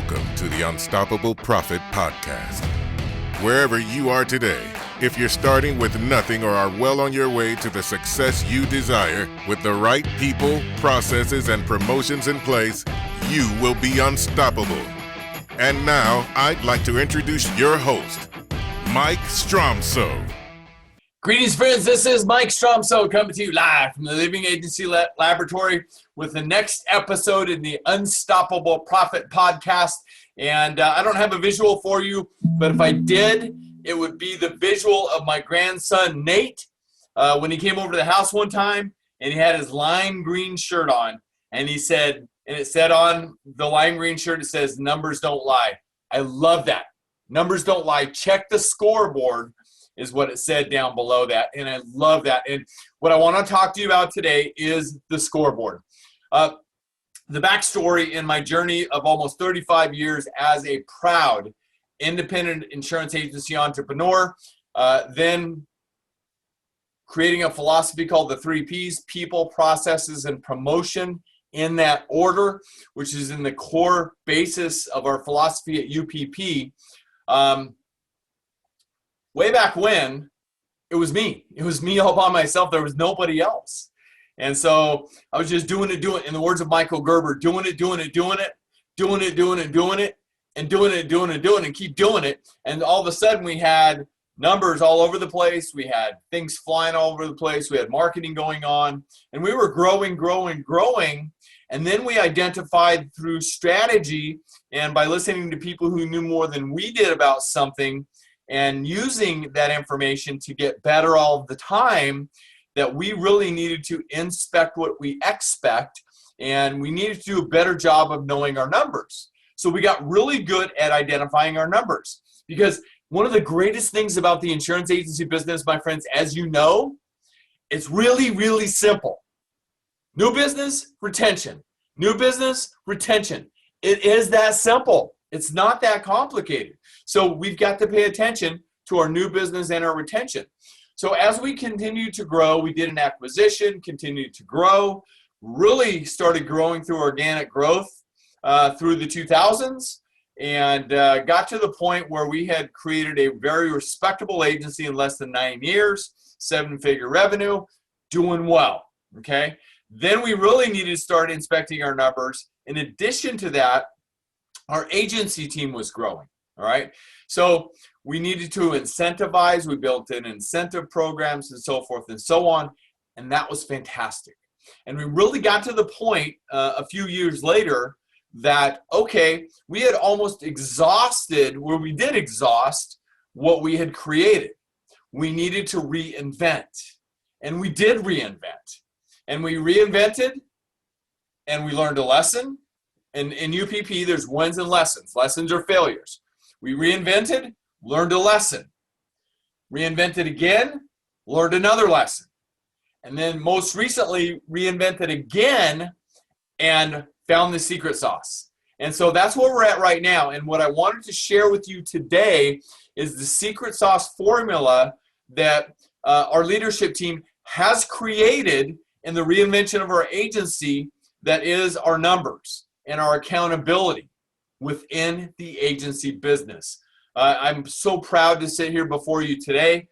Welcome to the Unstoppable Profit Podcast. Wherever you are today, if you're starting with nothing or are well on your way to the success you desire, with the right people, processes, and promotions in place, you will be unstoppable. And now, I'd like to introduce your host, Mike Stromsoe. Greetings, friends. This is Mike Stromsoe coming to you live from the Living Agency Laboratory with the next episode in the Unstoppable Profit Podcast. And I don't have a visual for you, but if I did, it would be the visual of my grandson, Nate, when he came over to the house one time and he had his lime green shirt on. And he said, and it said on the lime green shirt, it says, "Numbers don't lie." I love that. Numbers don't lie. Check the scoreboard is what it said down below that. And I love that. And what I want to talk to you about today is the scoreboard. The backstory in my journey of almost 35 years as a proud independent insurance agency entrepreneur, then creating a philosophy called the 3 Ps, people, processes, and promotion, in that order, which is in the core basis of our philosophy at UPP. Way back when, it was me. It was me all by myself. There was nobody else. And so I was just doing it. In the words of Michael Gerber, doing it, and keep doing it. And all of a sudden we had numbers all over the place. We had things flying all over the place. We had marketing going on. And we were growing. And then we identified through strategy and by listening to people who knew more than we did about something and using that information to get better all the time, that we really needed to inspect what we expect, and we needed to do a better job of knowing our numbers. So we got really good at identifying our numbers, because one of the greatest things about the insurance agency business, my friends, as you know, it's really, really simple. New business, retention. New business, retention. It is that simple. It's not that complicated. So we've got to pay attention to our new business and our retention. So as we continue to grow, we did an acquisition, continued to grow, really started growing through organic growth through the 2000s, and got to the point where we had created a very respectable agency in less than 9 years, 7-figure revenue, doing well, okay? Then we really needed to start inspecting our numbers. In addition to that, our agency team was growing, all right? So we needed to incentivize. We built in incentive programs and so forth and so on, and that was fantastic. And we really got to the point a few years later that, okay, we had almost exhausted, where we did exhaust what we had created. We needed to reinvent, and we did reinvent. And we reinvented, and we learned a lesson. And in UPP, there's wins and lessons. Lessons are failures. We reinvented, learned a lesson. Reinvented again, learned another lesson. And then most recently, reinvented again and found the secret sauce. And so that's where we're at right now. And what I wanted to share with you today is the secret sauce formula that our leadership team has created in the reinvention of our agency, that is our numbers and our accountability within the agency business. I'm so proud to sit here before you today,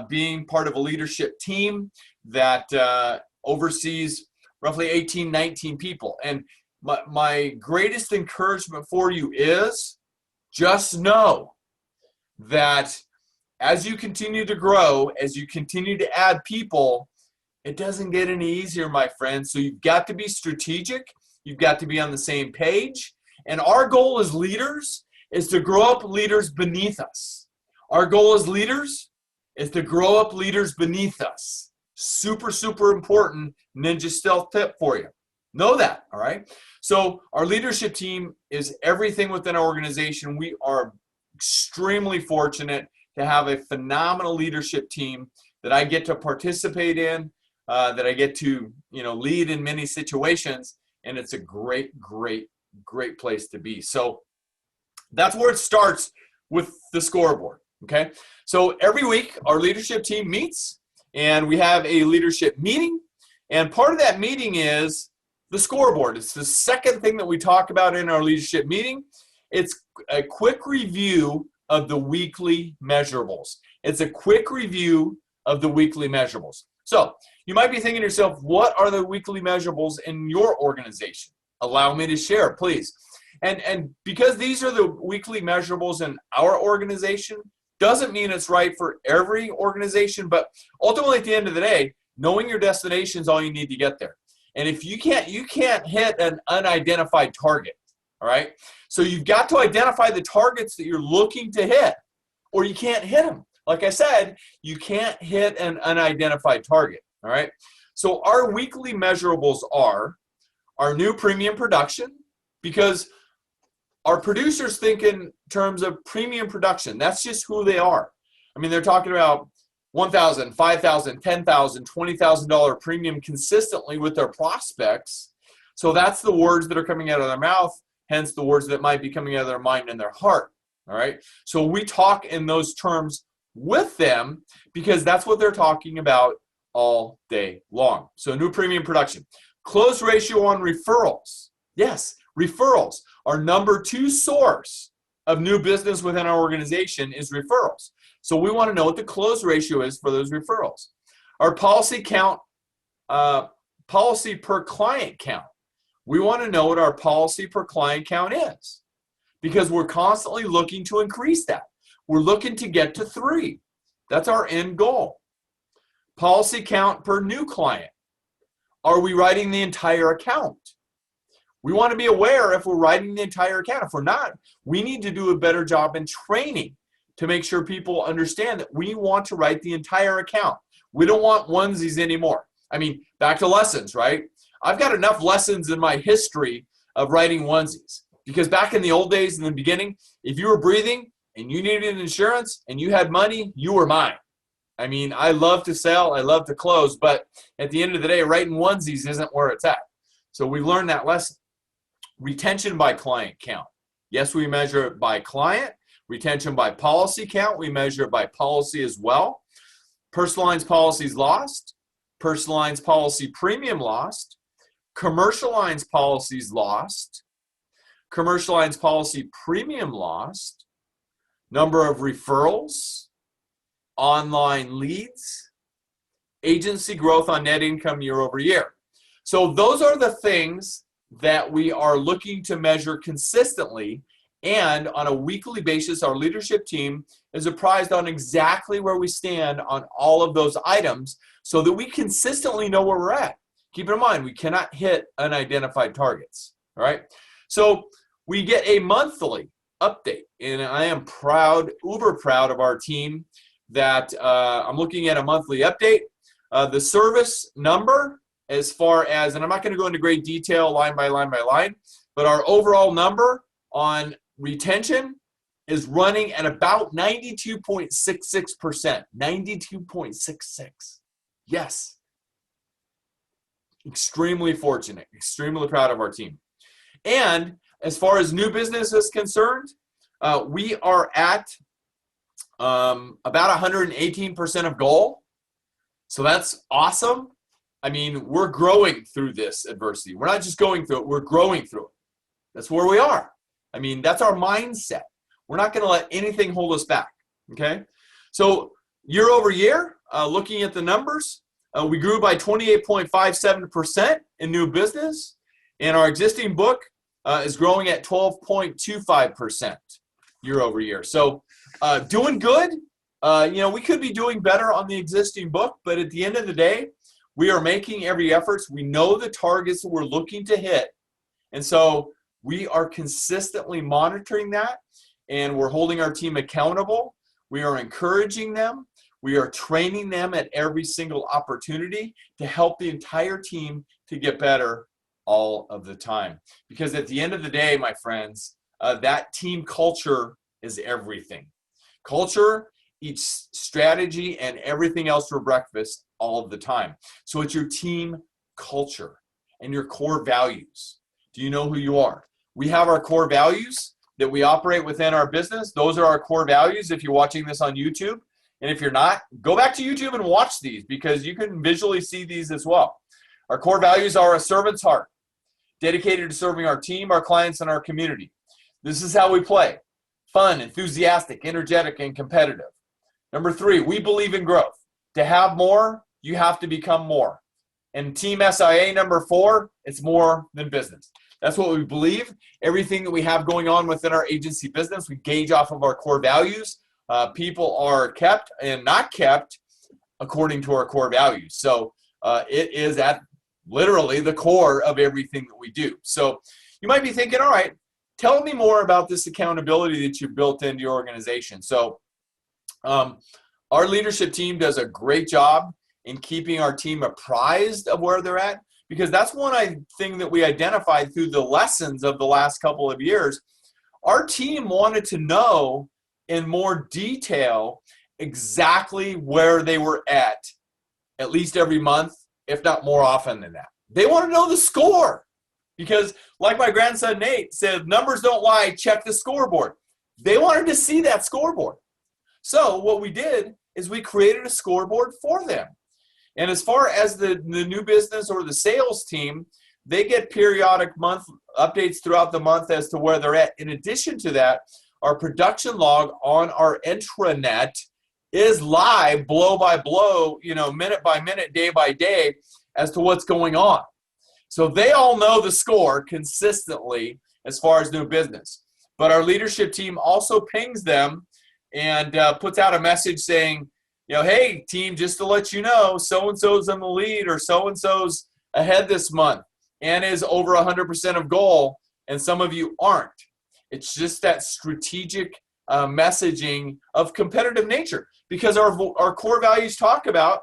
being part of a leadership team that oversees roughly 18, 19 people. And my greatest encouragement for you is just know that as you continue to grow, as you continue to add people, it doesn't get any easier, my friends. So you've got to be strategic. You've got to be on the same page. And our goal as leaders is to grow up leaders beneath us. Our goal as leaders is to grow up leaders beneath us. Super, super important ninja stealth tip for you. Know that, all right? So our leadership team is everything within our organization. We are extremely fortunate to have a phenomenal leadership team that I get to participate in, that I get to, lead in many situations, and it's a great place to be. So that's where it starts with the scoreboard, okay? So every week, our leadership team meets, and we have a leadership meeting, and part of that meeting is the scoreboard. It's the second thing that we talk about in our leadership meeting, It's a quick review of the weekly measurables. It's a quick review of the weekly measurables. So you might be thinking to yourself, what are the weekly measurables in your organization? Allow me to share, please. And because these are the weekly measurables in our organization, doesn't mean it's right for every organization, but ultimately at the end of the day, knowing your destination is all you need to get there. And if you can't hit an unidentified target, all right? So you've got to identify the targets that you're looking to hit, or you can't hit them. Like I said, you can't hit an unidentified target, all right? So our weekly measurables are our new premium production, because our producers think in terms of premium production. That's just who they are. I mean, they're talking about $1,000, $5,000, $10,000, $20,000 premium consistently with their prospects. So that's the words that are coming out of their mouth, hence the words that might be coming out of their mind and their heart. All right. So we talk in those terms with them because that's what they're talking about all day long. So new premium production. Close ratio on referrals. Yes, referrals. Our number 2 source of new business within our organization is referrals. So we want to know what the close ratio is for those referrals. Our policy count, policy per client count. We want to know what our policy per client count is because we're constantly looking to increase that. We're looking to get to 3. That's our end goal. Policy count per new client. Are we writing the entire account? We want to be aware if we're writing the entire account. If we're not, we need to do a better job in training to make sure people understand that we want to write the entire account. We don't want onesies anymore. I mean, back to lessons, right? I've got enough lessons in my history of writing onesies because back in the old days, in the beginning, if you were breathing and you needed insurance and you had money, you were mine. I mean, I love to sell, I love to close, but at the end of the day, writing onesies isn't where it's at. So we learned that lesson. Retention by client count. Yes, we measure it by client. Retention by policy count. We measure it by policy as well. Personal lines policies lost. Personal lines policy premium lost. Commercial lines policies lost. Commercial lines policy premium lost. Number of referrals. Online leads. Agency growth on net income year over year. So those are the things that we are looking to measure consistently, and on a weekly basis our leadership team is apprised on exactly where we stand on all of those items so that we consistently know where we're at. Keep in mind, we cannot hit unidentified targets. All right, so we get a monthly update, and I am proud, uber proud of our team that I'm looking at a monthly update. The service number, as far as, and I'm not going to go into great detail line by line by line, but our overall number on retention is running at about 92.66%. 92.66. Yes. Extremely fortunate, extremely proud of our team. And as far as new business is concerned, we are at about 118% of goal. So that's awesome. I mean, we're growing through this adversity. We're not just going through it, we're growing through it. That's where we are. I mean, that's our mindset. We're not going to let anything hold us back, okay? So year over year, looking at the numbers, we grew by 28.57% in new business, and our existing book is growing at 12.25% year over year. So doing good. We could be doing better on the existing book, but at the end of the day, we are making every effort. We know the targets that we're looking to hit. And so we are consistently monitoring that, and we're holding our team accountable. We are encouraging them. We are training them at every single opportunity to help the entire team to get better all of the time. Because at the end of the day, my friends, that team culture is everything. Culture eats strategy and everything else for breakfast all of the time. So it's your team culture and your core values. Do you know who you are? We have our core values that we operate within our business. Those are our core values if you're watching this on YouTube. And if you're not, go back to YouTube and watch these because you can visually see these as well. Our core values are a servant's heart, dedicated to serving our team, our clients, and our community. This is how we play. Fun, enthusiastic, energetic, and competitive. Number 3, we believe in growth. To have more, you have to become more. And Team SIA number 4, it's more than business. That's what we believe. Everything that we have going on within our agency business, we gauge off of our core values. People are kept and not kept according to our core values. So it is at literally the core of everything that we do. So you might be thinking, all right, tell me more about this accountability that you've built into your organization. So our leadership team does a great job in keeping our team apprised of where they're at, because that's one thing that we identified through the lessons of the last couple of years. Our team wanted to know in more detail exactly where they were at least every month, if not more often than that. They want to know the score, because like my grandson Nate said, numbers don't lie, check the scoreboard. They wanted to see that scoreboard. So what we did is we created a scoreboard for them. And as far as the new business or the sales team, they get periodic month updates throughout the month as to where they're at. In addition to that, our production log on our intranet is live, blow by blow, minute by minute, day by day, as to what's going on. So they all know the score consistently as far as new business. But our leadership team also pings them and puts out a message saying, hey, team, just to let you know, so-and-so's in the lead, or so-and-so's ahead this month and is over 100% of goal, and some of you aren't. It's just that strategic messaging of competitive nature, because our core values talk about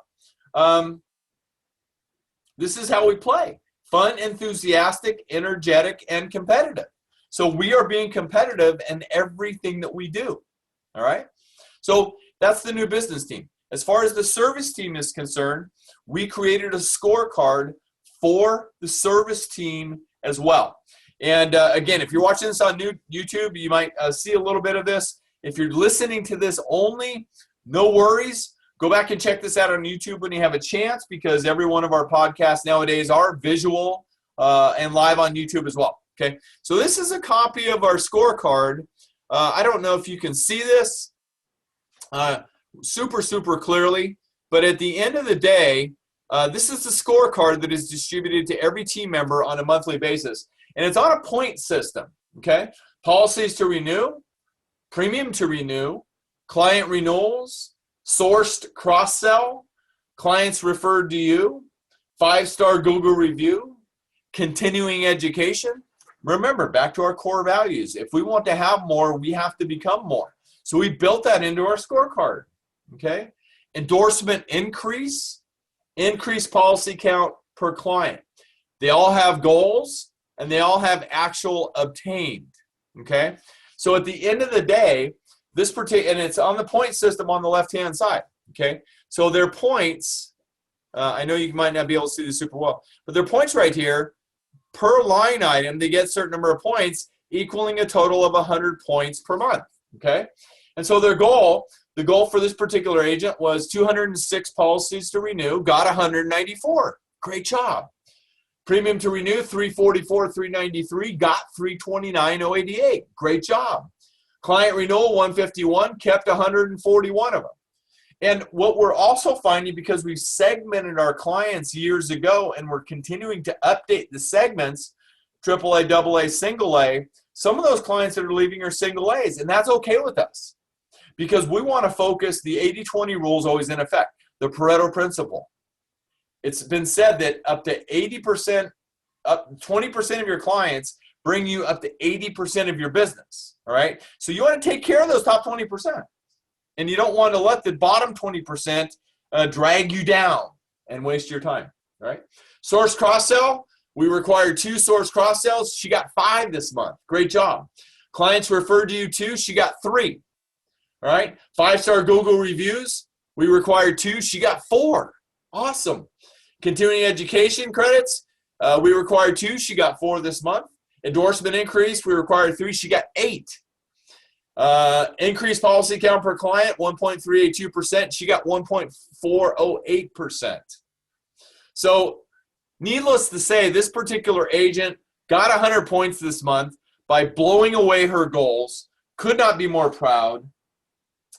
this is how we play. Fun, enthusiastic, energetic, and competitive. So we are being competitive in everything that we do. All right? So that's the new business team. As far as the service team is concerned, we created a scorecard for the service team as well. And again, if you're watching this on YouTube, you might see a little bit of this. If you're listening to this only, no worries. Go back and check this out on YouTube when you have a chance, because every one of our podcasts nowadays are visual and live on YouTube as well. Okay, so this is a copy of our scorecard. I don't know if you can see this super clearly, but at the end of the day, this is the scorecard that is distributed to every team member on a monthly basis. And it's on a point system, okay? Policies to renew, premium to renew, client renewals, sourced cross-sell, clients referred to you, 5-star Google review, continuing education. Remember, back to our core values. If we want to have more, we have to become more. So we built that into our scorecard, okay? Endorsement increase policy count per client. They all have goals, and they all have actual obtained, okay? So at the end of the day, and it's on the point system on the left-hand side, okay? So their points, I know you might not be able to see this super well, but their points right here, per line item, they get a certain number of points, equaling a total of 100 points per month, okay? And so the goal for this particular agent was 206 policies to renew, got 194. Great job. Premium to renew, 344, 393, got 329,088. Great job. Client renewal, 151, kept 141 of them. And what we're also finding, because we've segmented our clients years ago and we're continuing to update the segments, AAA, AA, single A, some of those clients that are leaving are single A's, and that's okay with us, because we want to focus. The 80-20 rule is always in effect, the Pareto Principle. It's been said that up to 80%, 20% of your clients bring you up to 80% of your business, all right? So you want to take care of those top 20%. And you don't want to let the bottom 20% drag you down and waste your time, right? Source cross-sell, we required 2 source cross-sells. She got 5 this month. Great job. Clients referred to you 2, she got 3, all right? 5-star Google reviews, we required 2, she got 4. Awesome. Continuing education credits, we required 2, she got 4 this month. Endorsement increase, we required 3, she got 8. Increased policy count per client, 1.382%. She got 1.408%. So needless to say, this particular agent got 100 points this month by blowing away her goals. Could not be more proud.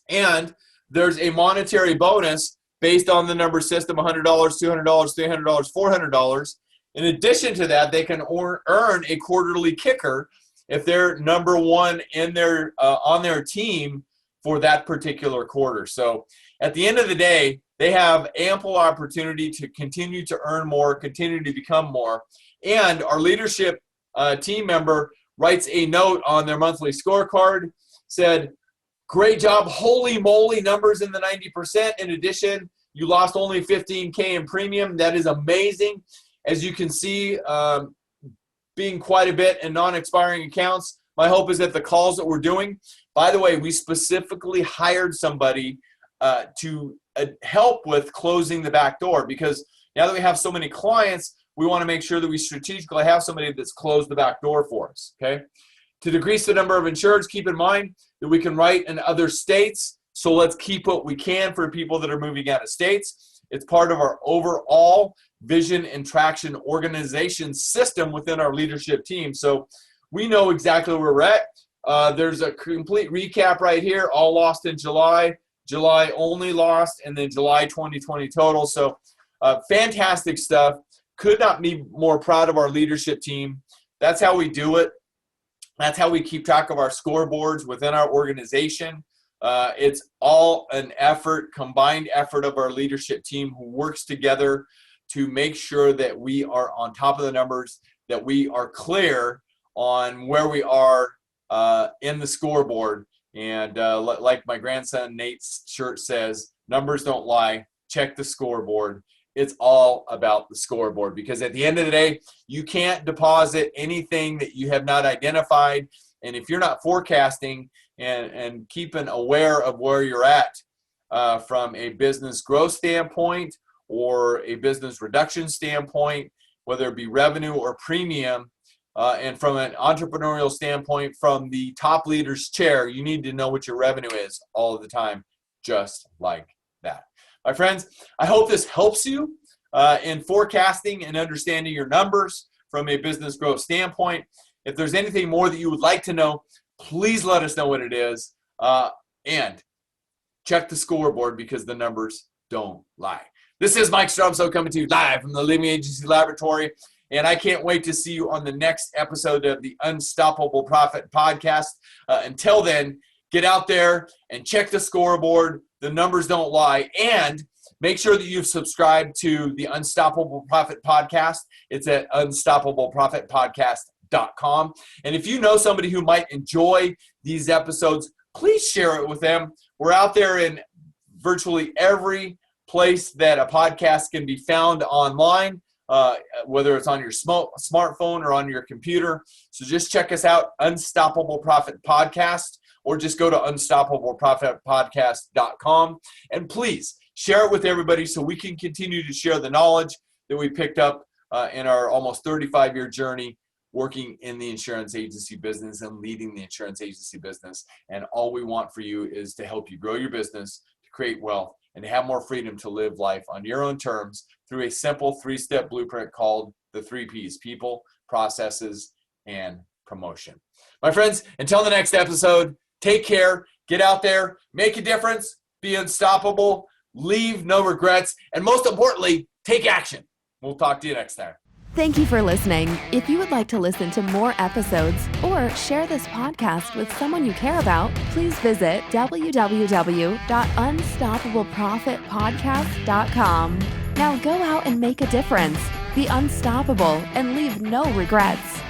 And there's a monetary bonus based on the number system, $100, $200, $300, $400. In addition to that, they can earn a quarterly kicker if they're number one in their on their team for that particular quarter. So at the end of the day, they have ample opportunity to continue to earn more, continue to become more. And our leadership team member writes a note on their monthly scorecard, said, "Great job, holy moly, numbers in the 90%. In addition, you lost only $15K in premium. That is amazing." As you can see, being quite a bit in non-expiring accounts, my hope is that the calls that we're doing, by the way, we specifically hired somebody to help with closing the back door, because now that we have so many clients, we want to make sure that we strategically have somebody that's closed the back door for us, okay? To decrease the number of insureds, keep in mind that we can write in other states, so let's keep what we can for people that are moving out of states. It's part of our overall vision and traction organization system within our leadership team. So we know exactly where we're at. There's a complete recap right here, all lost in July, July only lost, and then July 2020 total. So fantastic stuff. Could not be more proud of our leadership team. That's how we do it. That's how we keep track of our scoreboards within our organization. It's all an effort, combined effort of our leadership team who works together to make sure that we are on top of the numbers, that we are clear on where we are in the scoreboard. And like my grandson Nate's shirt says, numbers don't lie, check the scoreboard. It's all about the scoreboard, because at the end of the day, you can't deposit anything that you have not identified. And if you're not forecasting and keeping aware of where you're at from a business growth standpoint or a business reduction standpoint, whether it be revenue or premium, and from an entrepreneurial standpoint, from the top leader's chair, you need to know what your revenue is all of the time, just like that. My friends, I hope this helps you in forecasting and understanding your numbers from a business growth standpoint. If there's anything more that you would like to know, please let us know what it is. And check the scoreboard, because the numbers don't lie. This is Mike Stromsoe coming to you live from the Living Agency Laboratory. And I can't wait to see you on the next episode of the Unstoppable Profit Podcast. Until then, get out there and check the scoreboard. The numbers don't lie. And make sure that you've subscribed to the Unstoppable Profit Podcast. It's at unstoppableprofitpodcast.com. And if you know somebody who might enjoy these episodes, please share it with them. We're out there in virtually every place that a podcast can be found online, whether it's on your smartphone or on your computer. So just check us out, Unstoppable Profit Podcast, or just go to unstoppableprofitpodcast.com. And please share it with everybody so we can continue to share the knowledge that we picked up in our almost 35-year journey working in the insurance agency business and leading the insurance agency business. And all we want for you is to help you grow your business, to create wealth, and to have more freedom to live life on your own terms through a simple 3-step blueprint called the 3 Ps: people, processes, and promotion. My friends, until the next episode, take care, get out there, make a difference, be unstoppable, leave no regrets, and most importantly, take action. We'll talk to you next time. Thank you for listening. If you would like to listen to more episodes or share this podcast with someone you care about, please visit www.unstoppableprofitpodcast.com. Now go out and make a difference. Be unstoppable and leave no regrets.